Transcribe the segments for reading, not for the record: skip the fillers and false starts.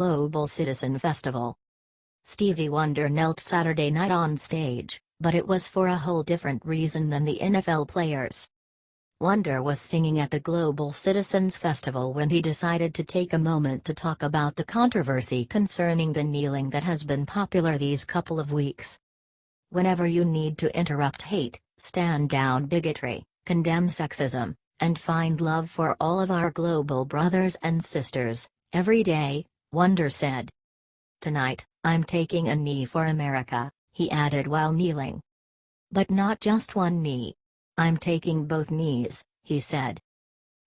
Global Citizen Festival. Stevie Wonder knelt Saturday night on stage, but it was for a whole different reason than the NFL players. Wonder was singing at the Global Citizens Festival when he decided to take a moment to talk about the controversy concerning the kneeling that has been popular these couple of weeks. Whenever you need to interrupt hate, stand down bigotry, condemn sexism, and find love for all of our global brothers and sisters, every day, Wonder said. "Tonight, I'm taking a knee for America," he added while kneeling. "But not just one knee. I'm taking both knees," he said.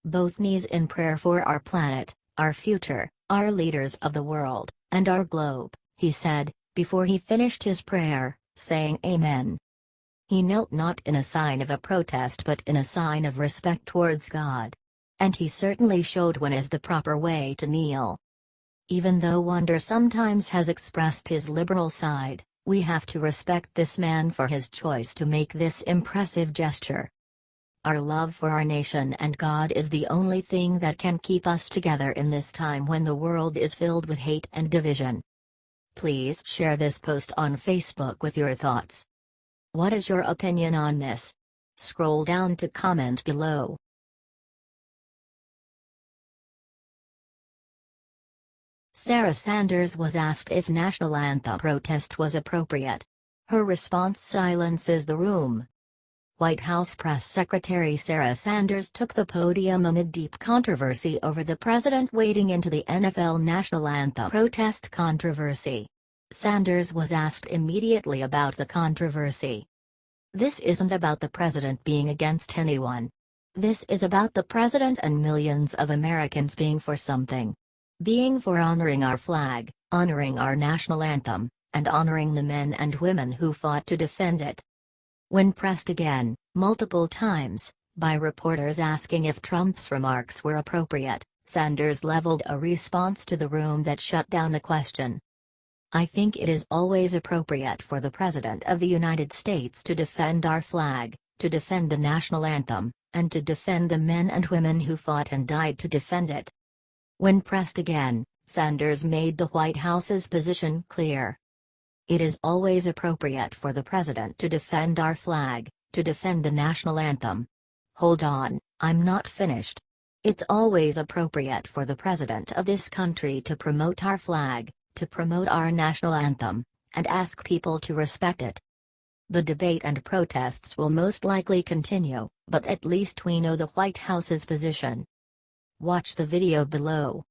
"Both knees in prayer for our planet, our future, our leaders of the world, and our globe," he said, before he finished his prayer, saying Amen. He knelt not in a sign of a protest but in a sign of respect towards God. And he certainly showed when is the proper way to kneel. Even though Wonder sometimes has expressed his liberal side, we have to respect this man for his choice to make this impressive gesture. Our love for our nation and God is the only thing that can keep us together in this time when the world is filled with hate and division. Please share this post on Facebook with your thoughts. What is your opinion on this? Scroll down to comment below. Sarah Sanders was asked if national anthem protest was appropriate. Her response silences the room. White House Press Secretary Sarah Sanders took the podium amid deep controversy over the president wading into the NFL national anthem protest controversy. Sanders was asked immediately about the controversy. "This isn't about the president being against anyone. This is about the president and millions of Americans being for something. Being for honoring our flag, honoring our national anthem, and honoring the men and women who fought to defend it." When pressed again, multiple times, by reporters asking if Trump's remarks were appropriate, Sanders leveled a response to the room that shut down the question. "I think it is always appropriate for the President of the United States to defend our flag, to defend the national anthem, and to defend the men and women who fought and died to defend it." When pressed again, Sanders made the White House's position clear. "It is always appropriate for the president to defend our flag, to defend the national anthem. Hold on, I'm not finished. It's always appropriate for the president of this country to promote our flag, to promote our national anthem, and ask people to respect it. The debate and protests will most likely continue, but at least we know the White House's position." Watch the video below.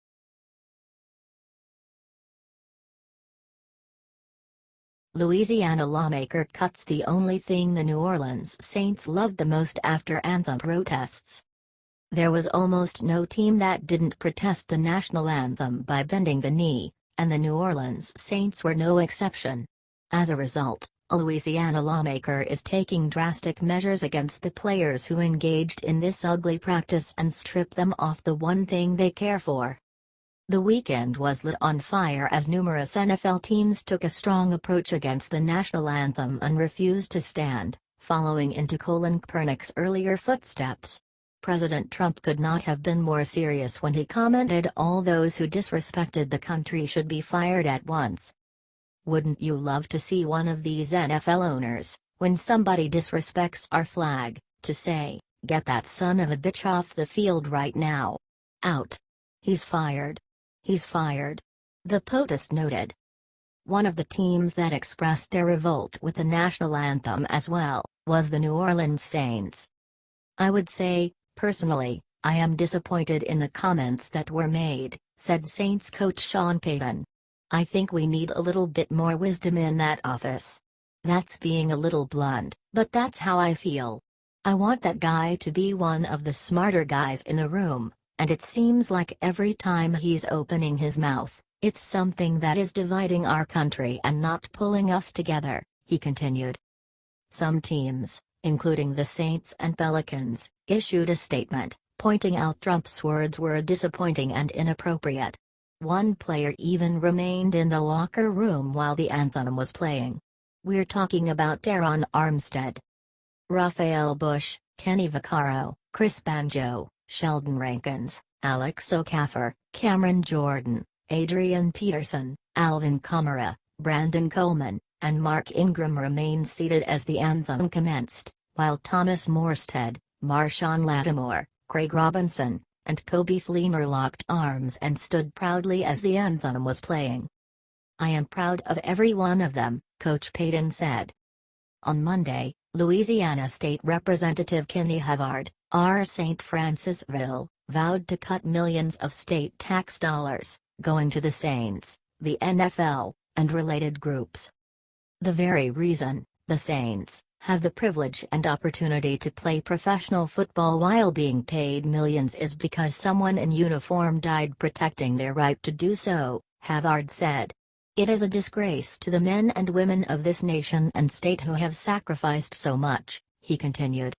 Louisiana lawmaker cuts the only thing the New Orleans Saints loved the most after anthem protests. There was almost no team that didn't protest the national anthem by bending the knee, and the New Orleans Saints were no exception. As a result, a Louisiana lawmaker is taking drastic measures against the players who engaged in this ugly practice and stripped them off the one thing they care for. The weekend was lit on fire as numerous NFL teams took a strong approach against the national anthem and refused to stand, following into Colin Kaepernick's earlier footsteps. President Trump could not have been more serious when he commented all those who disrespected the country should be fired at once. Wouldn't you love to see one of these NFL owners, when somebody disrespects our flag, to say, "Get that son of a bitch off the field right now. Out. He's fired. He's fired." The Post noted. One of the teams that expressed their revolt with the national anthem as well, was the New Orleans Saints. "I would say, personally, I am disappointed in the comments that were made," said Saints coach Sean Payton. "I think we need a little bit more wisdom in that office. That's being a little blunt, but that's how I feel. I want that guy to be one of the smarter guys in the room, and it seems like every time he's opening his mouth, it's something that is dividing our country and not pulling us together," he continued. Some teams, including the Saints and Pelicans, issued a statement, pointing out Trump's words were disappointing and inappropriate. One player even remained in the locker room while the anthem was playing. We're talking about Teron Armstead, Raphael Bush, Kenny Vaccaro, Chris Banjo, Sheldon Rankins, Alex Okafor, Cameron Jordan, Adrian Peterson, Alvin Kamara, Brandon Coleman, and Mark Ingram remained seated as the anthem commenced, while Thomas Morstead, Marshawn Lattimore, Craig Robinson, and Kobe Fleener locked arms and stood proudly as the anthem was playing. "I am proud of every one of them," Coach Payton said. On Monday, Louisiana State Representative Kenny Havard, R. St. Francisville, vowed to cut millions of state tax dollars, going to the Saints, the NFL, and related groups. "The very reason the Saints have the privilege and opportunity to play professional football while being paid millions is because someone in uniform died protecting their right to do so," Havard said. "It is a disgrace to the men and women of this nation and state who have sacrificed so much," he continued.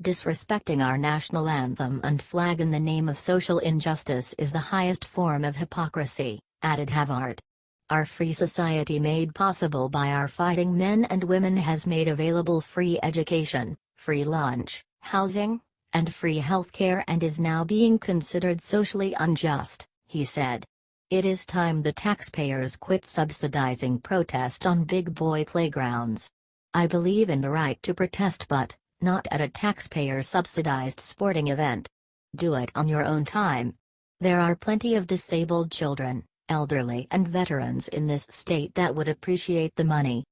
"Disrespecting our national anthem and flag in the name of social injustice is the highest form of hypocrisy," added Havard. "Our free society made possible by our fighting men and women has made available free education, free lunch, housing, and free health care and is now being considered socially unjust," he said. "It is time the taxpayers quit subsidizing protest on big boy playgrounds. I believe in the right to protest but, not at a taxpayer-subsidized sporting event. Do it on your own time. There are plenty of disabled children, elderly and veterans in this state that would appreciate the money."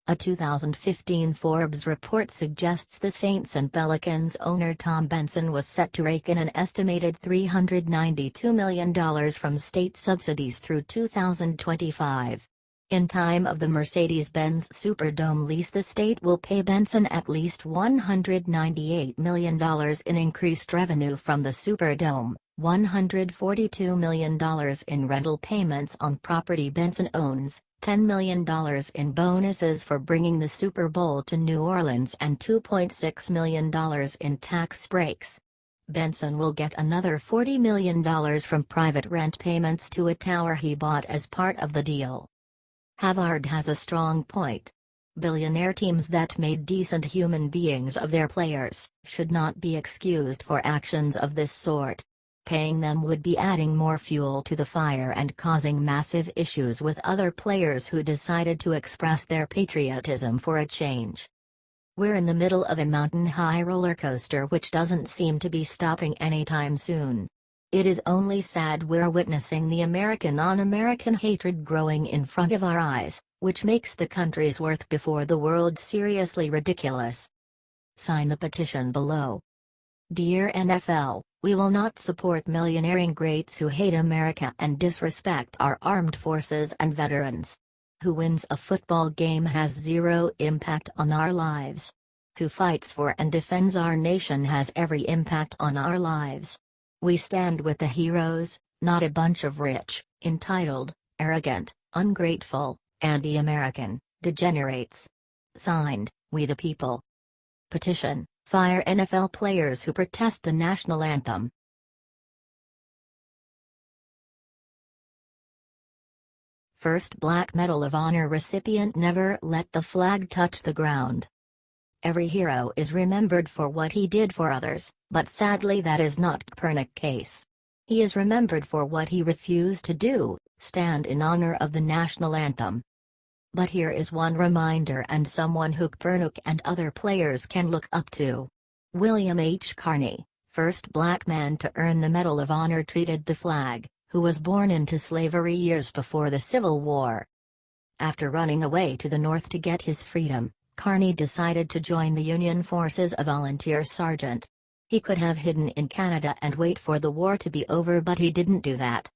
A 2015 Forbes report suggests the Saints and Pelicans owner Tom Benson was set to rake in an estimated $392 million from state subsidies through 2025. In time of the Mercedes-Benz Superdome lease, the state will pay Benson at least $198 million in increased revenue from the Superdome, $142 million in rental payments on property Benson owns, $10 million in bonuses for bringing the Super Bowl to New Orleans and $2.6 million in tax breaks. Benson will get another $40 million from private rent payments to a tower he bought as part of the deal. Havard has a strong point. Billionaire teams that made decent human beings of their players should not be excused for actions of this sort. Paying them would be adding more fuel to the fire and causing massive issues with other players who decided to express their patriotism for a change. "We're in the middle of a mountain-high roller coaster which doesn't seem to be stopping anytime soon. It is only sad we're witnessing the American-on-American hatred growing in front of our eyes, which makes the country's worth before the world seriously ridiculous." Sign the petition below. Dear NFL, we will not support millionairing greats who hate America and disrespect our armed forces and veterans. Who wins a football game has zero impact on our lives. Who fights for and defends our nation has every impact on our lives. We stand with the heroes, not a bunch of rich, entitled, arrogant, ungrateful, anti-American degenerates. Signed, We the People. Petition: Fire NFL players who protest the national anthem. First Black Medal of Honor recipient never let the flag touch the ground. Every hero is remembered for what he did for others, but sadly that is not Kaepernick's case. He is remembered for what he refused to do, stand in honor of the national anthem. But here is one reminder and someone who Kaepernick and other players can look up to. William H. Carney, first black man to earn the Medal of Honor, treated the flag, who was born into slavery years before the Civil War. After running away to the North to get his freedom, Carney decided to join the Union forces as a volunteer sergeant. He could have hidden in Canada and wait for the war to be over, but he didn't do that.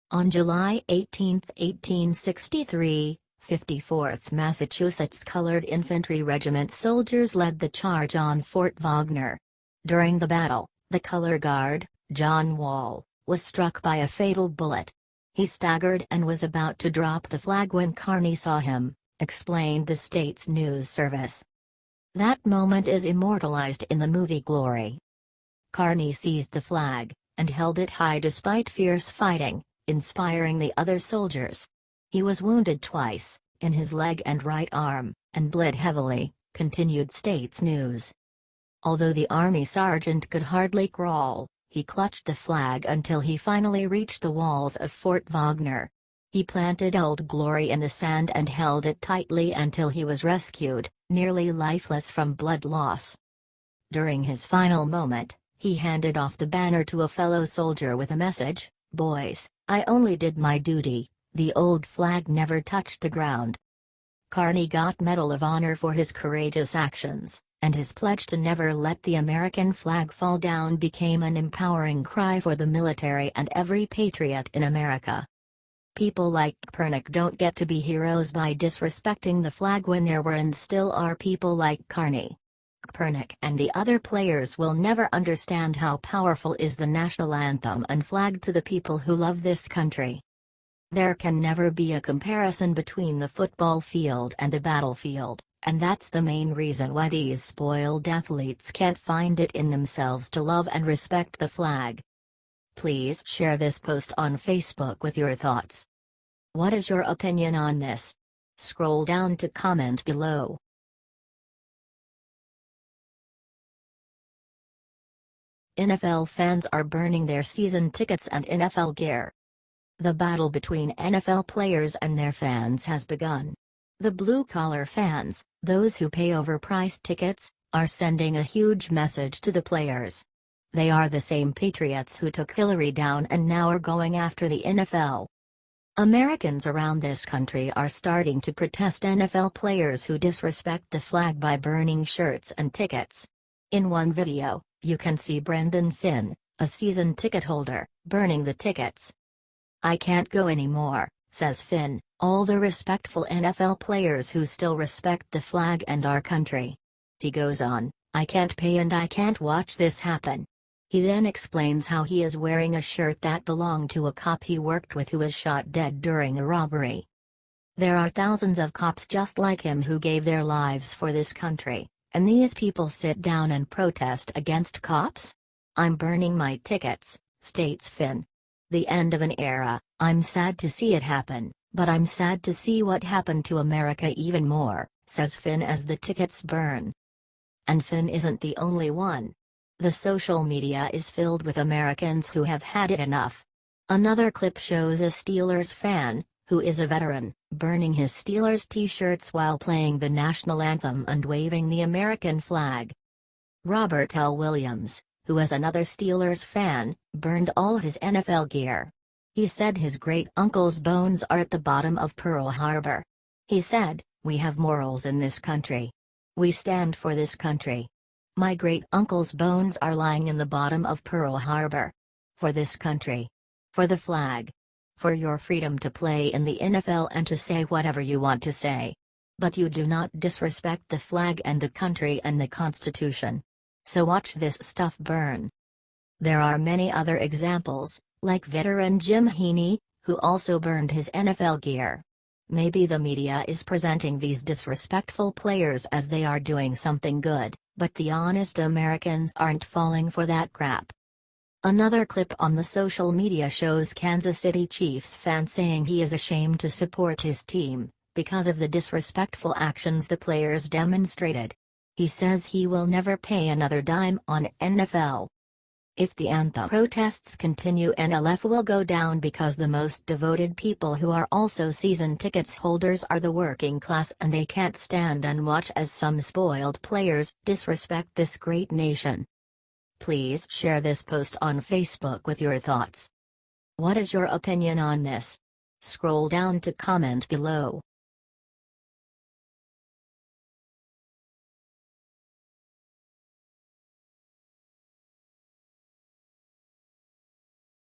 On July 18, 1863, 54th Massachusetts Colored Infantry Regiment soldiers led the charge on Fort Wagner. During the battle, the color guard, John Wall, was struck by a fatal bullet. He staggered and was about to drop the flag when Carney saw him, explained the state's news service. That moment is immortalized in the movie Glory. Carney seized the flag, and held it high despite fierce fighting, inspiring the other soldiers. He was wounded twice, in his leg and right arm, and bled heavily, continued State's News. Although the Army sergeant could hardly crawl, He clutched the flag until he finally reached the walls of Fort Wagner. He planted Old Glory in the sand and held it tightly until he was rescued, nearly lifeless from blood loss. During his final moment, he handed off the banner to a fellow soldier with a message: "Boys, I only did my duty, the old flag never touched the ground." Carney got Medal of Honor for his courageous actions, and his pledge to never let the American flag fall down became an empowering cry for the military and every patriot in America. People like Kaepernick don't get to be heroes by disrespecting the flag when there were and still are people like Carney. Kaepernick and the other players will never understand how powerful is the national anthem and flag to the people who love this country. There can never be a comparison between the football field and the battlefield, and that's the main reason why these spoiled athletes can't find it in themselves to love and respect the flag. Please share this post on Facebook with your thoughts. What is your opinion on this? Scroll down to comment below. NFL fans are burning their season tickets and NFL gear. The battle between NFL players and their fans has begun. The blue-collar fans, those who pay overpriced tickets, are sending a huge message to the players. They are the same patriots who took Hillary down and now are going after the NFL. Americans around this country are starting to protest NFL players who disrespect the flag by burning shirts and tickets. In one video, you can see Brendan Finn, a season ticket holder, burning the tickets. "I can't go anymore," says Finn, "all the respectful NFL players who still respect the flag and our country." He goes on, "I can't pay and I can't watch this happen." He then explains how he is wearing a shirt that belonged to a cop he worked with who was shot dead during a robbery. There are thousands of cops just like him who gave their lives for this country, and these people sit down and protest against cops? "I'm burning my tickets," states Finn. "The end of an era. I'm sad to see it happen, but I'm sad to see what happened to America even more," says Finn as the tickets burn. And Finn isn't the only one. The social media is filled with Americans who have had it enough. Another clip shows a Steelers fan, who is a veteran, burning his Steelers t-shirts while playing the national anthem and waving the American flag. Robert L. Williams, who is another Steelers fan, burned all his NFL gear. He said his great-uncle's bones are at the bottom of Pearl Harbor. He said, "We have morals in this country. We stand for this country. My great-uncle's bones are lying in the bottom of Pearl Harbor. For this country. For the flag. For your freedom to play in the NFL and to say whatever you want to say. But you do not disrespect the flag and the country and the Constitution. So watch this stuff burn." There are many other examples, like veteran Jim Heaney, who also burned his NFL gear. Maybe the media is presenting these disrespectful players as they are doing something good, but the honest Americans aren't falling for that crap. Another clip on the social media shows Kansas City Chiefs fan saying he is ashamed to support his team, because of the disrespectful actions the players demonstrated. He says he will never pay another dime on NFL. If the anthem protests continue, NLF will go down because the most devoted people who are also season tickets holders are the working class, and they can't stand and watch as some spoiled players disrespect this great nation. Please share this post on Facebook with your thoughts. What is your opinion on this? Scroll down to comment below.